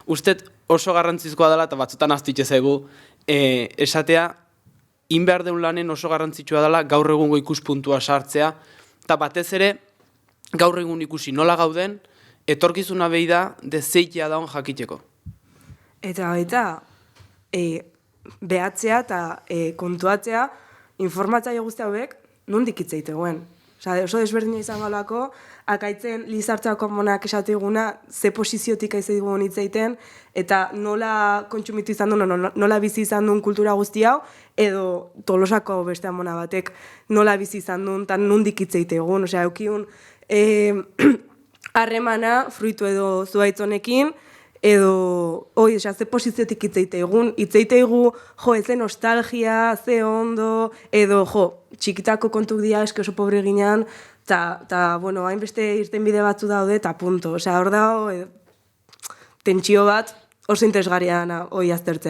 Ustet oso garrantzizkoa dela, eta batzutan aztitxe zaigu, esatea, inbehar deun lanen oso garrantzitsua dela gaur egungo ikuspuntua sartzea, eta batez ere, gaur egun ikusi nola gauden, etorkizuna behi da, zeitea daun jakiteko. Eta baita, behatzea eta kontuatzea, informatzaile guzti hauek nondik hitz egitegoen. Oso desberdina izan galako, akaitzen lizartzako monak esateguna, ze posiziotik aizegugun hitz egiten, eta nola kontsumitu izan duen, nola bizi izan duen kultura guzti hau, edo Tolosako beste amona batek nola bizi izan duen, eta nondik hitz egitegun. Eukiun harremana, fruitu edo zuaitzonekin, edo, ze posiziotik hitzeiteigu, ze nostalgia, ze ondo, edo, txikitako kontuk dira, eske oso pobre ginean, eta, hainbeste irten bide batzu daude, eta punto. Hor dago, tentsio bat, oso interesgarria hori aztertzea.